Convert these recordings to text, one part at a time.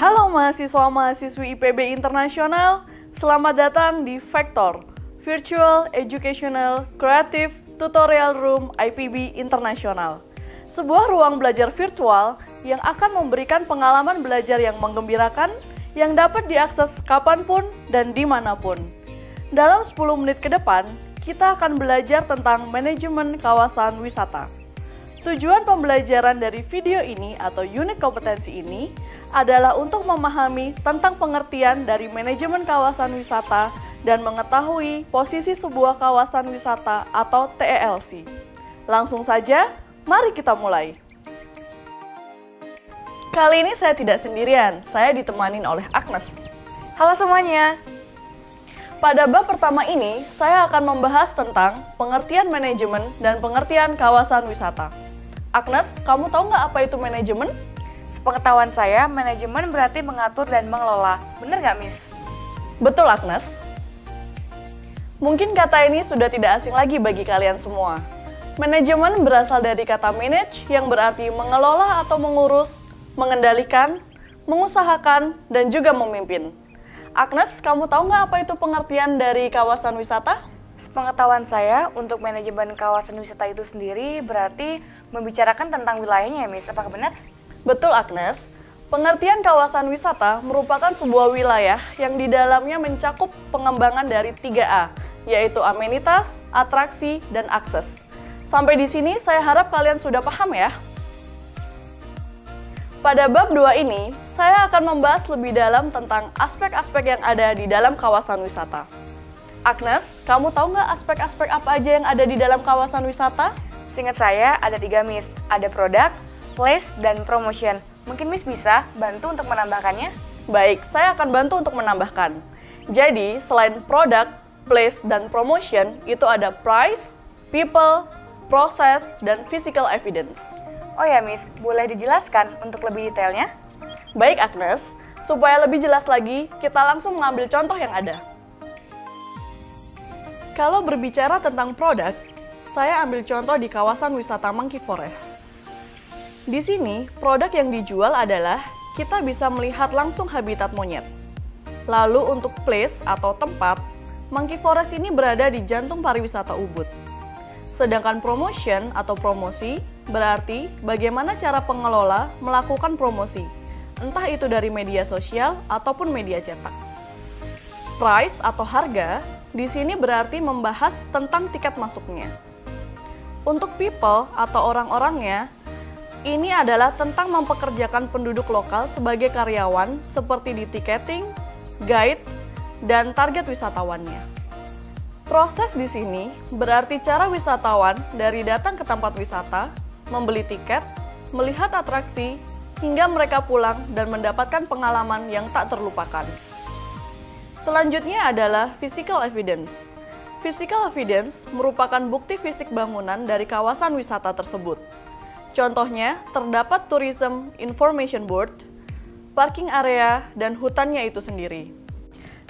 Halo mahasiswa-mahasiswi IPB Internasional, selamat datang di Vector, Virtual Educational Creative Tutorial Room IPB Internasional. Sebuah ruang belajar virtual yang akan memberikan pengalaman belajar yang menggembirakan, yang dapat diakses kapanpun dan dimanapun. Dalam 10 menit ke depan, kita akan belajar tentang manajemen kawasan wisata. Tujuan pembelajaran dari video ini atau unit kompetensi ini adalah untuk memahami tentang pengertian dari manajemen kawasan wisata dan mengetahui posisi sebuah kawasan wisata atau TELC. Langsung saja, mari kita mulai. Kali ini saya tidak sendirian, saya ditemani oleh Agnes. Halo semuanya. Pada bab pertama ini, saya akan membahas tentang pengertian manajemen dan pengertian kawasan wisata. Agnes, kamu tahu nggak apa itu manajemen? Sepengetahuan saya, manajemen berarti mengatur dan mengelola. Bener nggak, Miss? Betul, Agnes. Mungkin kata ini sudah tidak asing lagi bagi kalian semua. Manajemen berasal dari kata manage yang berarti mengelola atau mengurus, mengendalikan, mengusahakan, dan juga memimpin. Agnes, kamu tahu nggak apa itu pengertian dari kawasan wisata? Sepengetahuan saya, untuk manajemen kawasan wisata itu sendiri berarti membicarakan tentang wilayahnya ya, Miss. Apakah benar? Betul, Agnes. Pengertian kawasan wisata merupakan sebuah wilayah yang di dalamnya mencakup pengembangan dari 3A, yaitu amenitas, atraksi, dan akses. Sampai di sini saya harap kalian sudah paham ya. Pada bab 2 ini, saya akan membahas lebih dalam tentang aspek-aspek yang ada di dalam kawasan wisata. Agnes, kamu tahu nggak aspek-aspek apa aja yang ada di dalam kawasan wisata? Seingat saya ada 3, Miss. Ada produk, place, dan promotion. Mungkin Miss bisa bantu untuk menambahkannya? Baik, saya akan bantu untuk menambahkan. Jadi, selain produk, place, dan promotion, itu ada price, people, process, dan physical evidence. Oh ya, Miss. Boleh dijelaskan untuk lebih detailnya? Baik, Agnes. Supaya lebih jelas lagi, kita langsung mengambil contoh yang ada. Kalau berbicara tentang produk, saya ambil contoh di kawasan wisata Monkey Forest. Di sini, produk yang dijual adalah kita bisa melihat langsung habitat monyet. Lalu untuk place atau tempat, Monkey Forest ini berada di jantung pariwisata Ubud. Sedangkan promotion atau promosi berarti bagaimana cara pengelola melakukan promosi, entah itu dari media sosial ataupun media cetak. Price atau harga di sini berarti membahas tentang tiket masuknya. Untuk people atau orang-orangnya, ini adalah tentang mempekerjakan penduduk lokal sebagai karyawan seperti di ticketing, guide, dan target wisatawannya. Proses di sini berarti cara wisatawan dari datang ke tempat wisata, membeli tiket, melihat atraksi, hingga mereka pulang dan mendapatkan pengalaman yang tak terlupakan. Selanjutnya adalah physical evidence. Physical evidence merupakan bukti fisik bangunan dari kawasan wisata tersebut. Contohnya, terdapat Tourism Information Board, parking area, dan hutannya itu sendiri.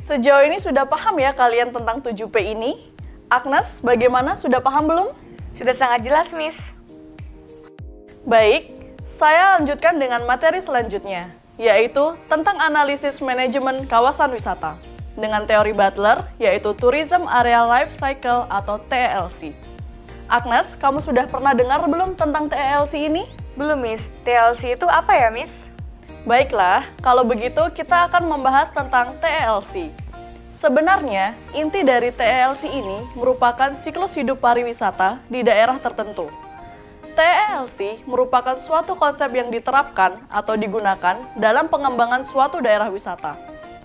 Sejauh ini sudah paham ya kalian tentang 7P ini? Agnes, bagaimana? Sudah paham belum? Sudah sangat jelas, Miss. Baik, saya lanjutkan dengan materi selanjutnya, yaitu tentang analisis manajemen kawasan wisata dengan teori Butler, yaitu Tourism Area Life Cycle atau TELC. Agnes, kamu sudah pernah dengar belum tentang TELC ini? Belum, Miss. TLC itu apa ya, Miss? Baiklah, kalau begitu kita akan membahas tentang TELC. Sebenarnya, inti dari TELC ini merupakan siklus hidup pariwisata di daerah tertentu. TELC merupakan suatu konsep yang diterapkan atau digunakan dalam pengembangan suatu daerah wisata.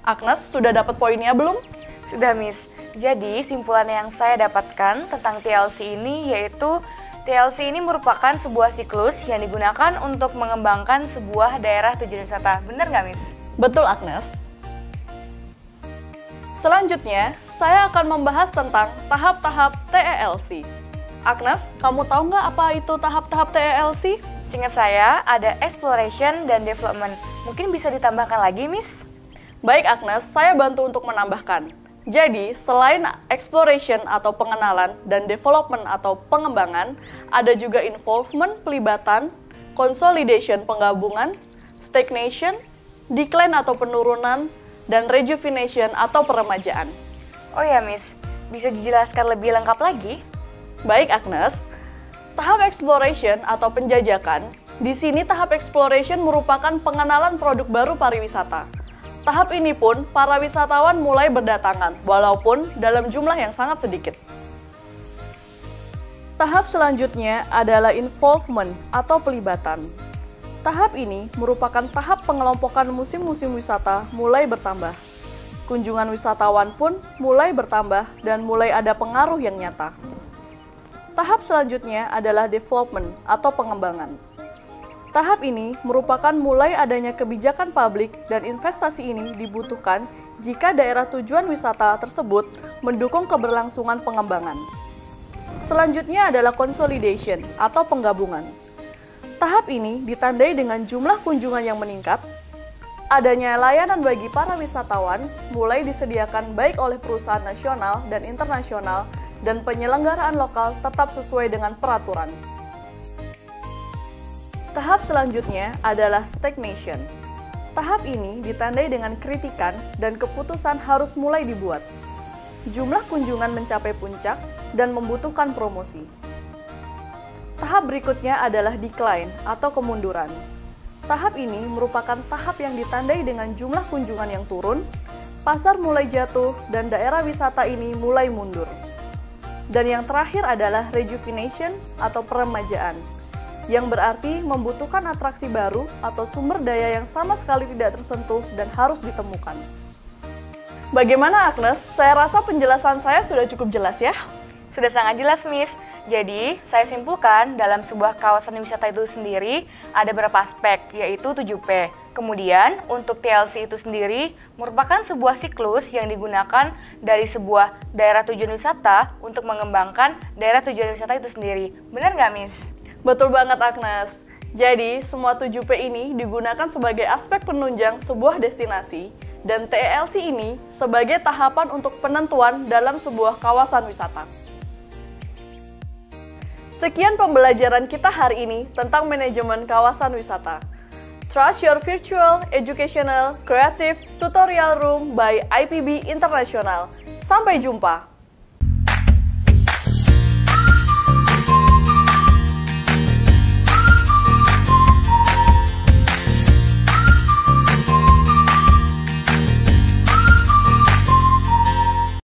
Agnes, sudah dapat poinnya belum? Sudah, Miss. Jadi, simpulan yang saya dapatkan tentang TLC ini yaitu TLC ini merupakan sebuah siklus yang digunakan untuk mengembangkan sebuah daerah tujuan wisata. Benar nggak, Miss? Betul, Agnes. Selanjutnya, saya akan membahas tentang tahap-tahap TELC. Agnes, kamu tahu nggak apa itu tahap-tahap TELC? Seingat saya, ada exploration dan development. Mungkin bisa ditambahkan lagi, Miss? Baik, Agnes, saya bantu untuk menambahkan. Jadi, selain exploration atau pengenalan dan development atau pengembangan, ada juga involvement pelibatan, consolidation penggabungan, stagnation, decline atau penurunan, dan rejuvenation atau peremajaan. Oh ya, Miss. Bisa dijelaskan lebih lengkap lagi? Baik, Agnes. Tahap exploration atau penjajakan, di sini tahap exploration merupakan pengenalan produk baru pariwisata. Tahap ini pun para wisatawan mulai berdatangan, walaupun dalam jumlah yang sangat sedikit. Tahap selanjutnya adalah involvement atau pelibatan. Tahap ini merupakan tahap pengelompokan musim-musim wisata mulai bertambah. Kunjungan wisatawan pun mulai bertambah dan mulai ada pengaruh yang nyata. Tahap selanjutnya adalah development atau pengembangan. Tahap ini merupakan mulai adanya kebijakan publik dan investasi ini dibutuhkan jika daerah tujuan wisata tersebut mendukung keberlangsungan pengembangan. Selanjutnya adalah consolidation atau penggabungan. Tahap ini ditandai dengan jumlah kunjungan yang meningkat, adanya layanan bagi para wisatawan mulai disediakan baik oleh perusahaan nasional dan internasional, dan penyelenggaraan lokal tetap sesuai dengan peraturan. Tahap selanjutnya adalah stagnation. Tahap ini ditandai dengan kritikan dan keputusan harus mulai dibuat. Jumlah kunjungan mencapai puncak dan membutuhkan promosi. Tahap berikutnya adalah decline atau kemunduran. Tahap ini merupakan tahap yang ditandai dengan jumlah kunjungan yang turun, pasar mulai jatuh, dan daerah wisata ini mulai mundur. Dan yang terakhir adalah rejuvenation atau peremajaan, yang berarti membutuhkan atraksi baru atau sumber daya yang sama sekali tidak tersentuh dan harus ditemukan. Bagaimana, Agnes? Saya rasa penjelasan saya sudah cukup jelas ya? Sudah sangat jelas, Miss. Jadi, saya simpulkan dalam sebuah kawasan wisata itu sendiri ada beberapa aspek, yaitu 7P. Kemudian, untuk TLC itu sendiri merupakan sebuah siklus yang digunakan dari sebuah daerah tujuan wisata untuk mengembangkan daerah tujuan wisata itu sendiri. Benar nggak, Miss? Betul banget, Agnes. Jadi, semua 7P ini digunakan sebagai aspek penunjang sebuah destinasi, dan TLC ini sebagai tahapan untuk penentuan dalam sebuah kawasan wisata. Sekian pembelajaran kita hari ini tentang manajemen kawasan wisata. Trust your virtual, educational, creative tutorial room by IPB International. Sampai jumpa!